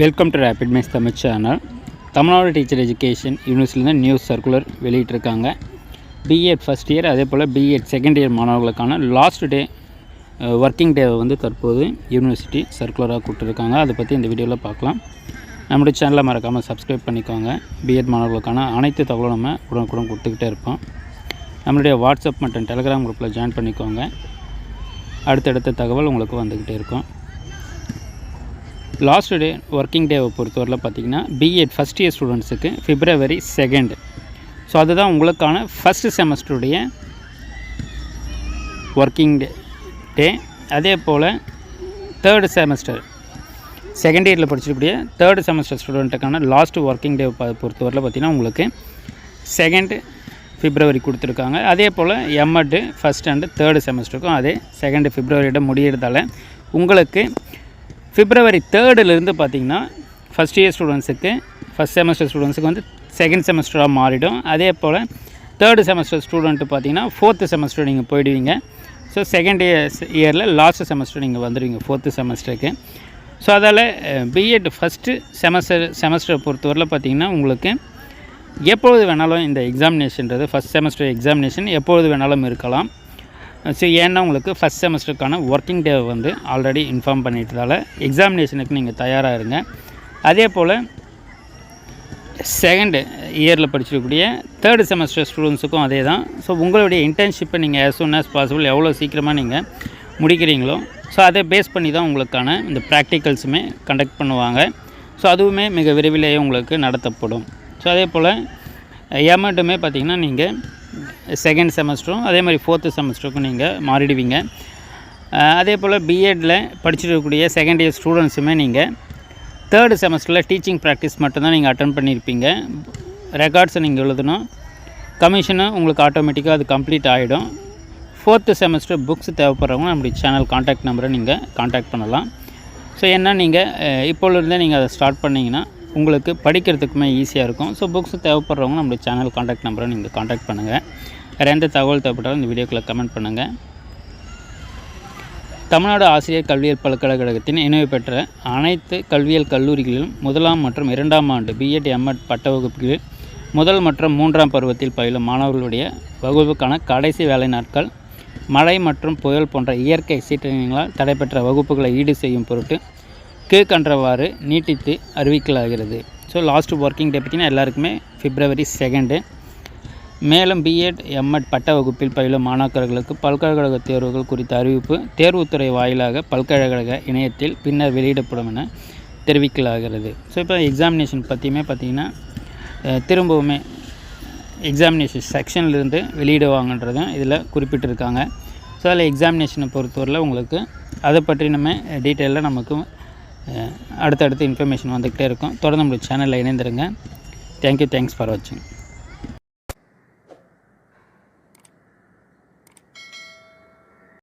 Welcome to rapid max Tamil channel. Tamil Nadu teacher education யூனிவர்சிட்டியில் news circular வெளியிட்டிருக்காங்க. B Ed first year அதே போல் பிஎட் செகண்ட் இயர் மாணவர்களுக்கான லாஸ்ட் டே ஒர்க்கிங் டேவை வந்து தற்போது யூனிவர்சிட்டி சர்க்குலராக கொடுத்துருக்காங்க. அதை பற்றி இந்த வீடியோவில் பார்க்கலாம். நம்முடைய சேனலை மறக்காமல் சப்ஸ்கிரைப் பண்ணிக்கோங்க. பிஎட் மாணவர்களுக்கான அனைத்து தகவலும் நம்ம உடனுக்குடன் கொடுத்துக்கிட்டே இருப்போம். நம்மளுடைய வாட்ஸ்அப் மற்றும் டெலிகிராம் குரூப்பில் ஜாயின் பண்ணிக்கோங்க. அடுத்தடுத்த தகவல் உங்களுக்கு வந்துக்கிட்டே இருக்கும். லாஸ்ட் டே ஒர்க்கிங் டேவை பொறுத்தவரையில் பார்த்திங்கன்னா பிஎட் ஃபஸ்ட் இயர் ஸ்டூடெண்ட்ஸுக்கு February 2. ஸோ அதுதான் உங்களுக்கான ஃபஸ்ட்டு செமஸ்டருடைய ஒர்க்கிங் டே. அதே போல் தேர்டு செமஸ்டர் செகண்ட் இயரில் படிச்சிருக்கக்கூடிய தேர்டு செமஸ்டர் ஸ்டூடெண்ட்டுக்கான லாஸ்ட் ஒர்க்கிங் டே பொறுத்தவரையில் பார்த்திங்கன்னா உங்களுக்கு 2 February கொடுத்துருக்காங்க. அதே போல் எம்எட் ஃபஸ்ட் அண்டு தேர்டு செமஸ்டருக்கும் அதே 2 February முடிகிறதால உங்களுக்கு February 3 பார்த்திங்கன்னா ஃபஸ்ட் இயர் ஸ்டூடெண்ட்ஸுக்கு ஃபஸ்ட் செமஸ்டர் ஸ்டூடெண்ட்ஸுக்கு வந்து செகண்ட் செமஸ்டராக மாறிடும். அதே போல் தேர்டு செமஸ்டர் ஸ்டூடெண்ட்டு பார்த்திங்கன்னா ஃபோர்த்து செமஸ்டர் நீங்கள் போயிடுவீங்க. ஸோ செகண்ட் இயரில் லாஸ்ட் செமஸ்டர் நீங்கள் வந்துடுவீங்க ஃபோர்த்து செமஸ்டருக்கு. ஸோ அதால் பிஎட் ஃபஸ்ட்டு செமஸ்டரை பொறுத்தவரையில் பார்த்திங்கன்னா உங்களுக்கு எப்பொழுது வேணாலும் இந்த எக்ஸாமினேஷன்றது ஃபஸ்ட் செமஸ்டர் எக்ஸாமினேஷன் எப்பொழுது வேணாலும் இருக்கலாம். ஸோ ஏன்னா உங்களுக்கு ஃபஸ்ட் செமஸ்டருக்கான ஒர்க்கிங் டே வந்து ஆல்ரெடி இன்ஃபார்ம் பண்ணிட்டதால் எக்ஸாமினேஷனுக்கு நீங்கள் தயாராக இருங்க. அதே போல் செகண்ட் இயரில் படிச்சிருக்கக்கூடிய தேர்டு செமஸ்டர் ஸ்டூடெண்ட்ஸுக்கும் அதே தான். ஸோ உங்களுடைய இன்டர்ன்ஷிப்பை நீங்கள் as soon as possible எவ்வளோ சீக்கிரமாக நீங்கள் முடிக்கிறீங்களோ ஸோ அதை பேஸ் பண்ணி தான் உங்களுக்கான இந்த ப்ராக்டிக்கல்ஸுமே கண்டக்ட் பண்ணுவாங்க. ஸோ அதுவுமே மிக விரைவிலேயே உங்களுக்கு நடத்தப்படும். ஸோ அதே போல் எம்எட்டுமே பார்த்திங்கன்னா நீங்கள் செகண்ட் செமஸ்டரும் அதே மாதிரி ஃபோர்த்து செமஸ்டருக்கும் நீங்கள் மாறிடுவீங்க. அதே போல் பிஎட்டில் படிச்சிருக்கக்கூடிய செகண்ட் இயர் ஸ்டூடெண்ட்ஸுமே நீங்கள் தேர்டு செமஸ்டரில் டீச்சிங் ப்ராக்டிஸ் மட்டும்தான் நீங்கள் அட்டன் பண்ணியிருப்பீங்க. ரெக்கார்ட்ஸை நீங்கள் எழுதணும். கமிஷனும் உங்களுக்கு ஆட்டோமேட்டிக்காக அது கம்ப்ளீட் ஆகிடும். ஃபோர்த்து செமஸ்டர் புக்ஸ் தேவைப்படுறவங்க நம்முடைய சேனல் காண்டாக்ட் நம்பரை நீங்கள் காண்டாக்ட் பண்ணலாம். ஸோ என்ன நீங்கள் இப்போலேருந்தே நீங்கள் அதை ஸ்டார்ட் பண்ணிங்கன்னா உங்களுக்கு படிக்கிறதுக்குமே ஈஸியாக இருக்கும். ஸோ புக்ஸ் தேவைப்படுறவங்க நம்மளுடைய சேனல் காண்டாக்ட் நம்பரை நீங்கள் காண்டாக்ட் பண்ணுங்கள். வேறு எந்த தகவல் தேவைப்பட்டாலும் இந்த வீடியோக்குள்ளே கமெண்ட் பண்ணுங்கள். தமிழ்நாடு ஆசிரியர் கல்வியியல் பல்கலைக்கழகத்தின் இணைவு பெற்ற அனைத்து கல்வியியல் கல்லூரிகளிலும் 1ஆம் மற்றும் 2ஆம் ஆண்டு பிஎட் எம்எட் பட்ட வகுப்புகளில் முதல் மற்றும் 3ஆம் பருவத்தில் பயிலும் மாணவர்களுடைய வகுப்புக்கான கடைசி வேலை நாட்கள் மழை மற்றும் புயல் போன்ற இயற்கை சீற்றங்களால் தடைபெற்ற வகுப்புகளை ஈடு செய்யும் பொருட்டு கீழ்கண்டவாறு நீட்டித்து அறிவிக்கலாகிறது. ஸோ லாஸ்ட் ஒர்க்கிங் டே பார்த்திங்கன்னா எல்லாருக்குமே February 2. மேலும் பிஎட் எம்எட் பட்ட வகுப்பில் பயிலும் மாணாக்கர்களுக்கு பல்கலைக்கழக தேர்வுகள் குறித்த அறிவிப்பு தேர்வுத்துறை வாயிலாக பல்கலைக்கழக இணையத்தில் பின்னர் வெளியிடப்படும் என தெரிவிக்கலாகிறது. ஸோ இப்போ எக்ஸாமினேஷன் பற்றியுமே பார்த்திங்கன்னா திரும்பவுமே எக்ஸாமினேஷன் செக்ஷன்லேருந்து வெளியிடுவாங்கன்றதும் இதில் குறிப்பிட்டிருக்காங்க. ஸோ அதில் எக்ஸாமினேஷனை பொறுத்தவரையில் உங்களுக்கு அதை பற்றி நம்ம டீட்டெயிலாக நமக்கு அடுத்தடுத்து இன்ஃபர்மேஷன் வந்துக்கிட்டே இருக்கும். தொடர்ந்து நம்மளுடைய சேனலில் இணைந்துருங்க. தேங்க்யூ. தேங்க்ஸ் ஃபார் வாட்சிங்.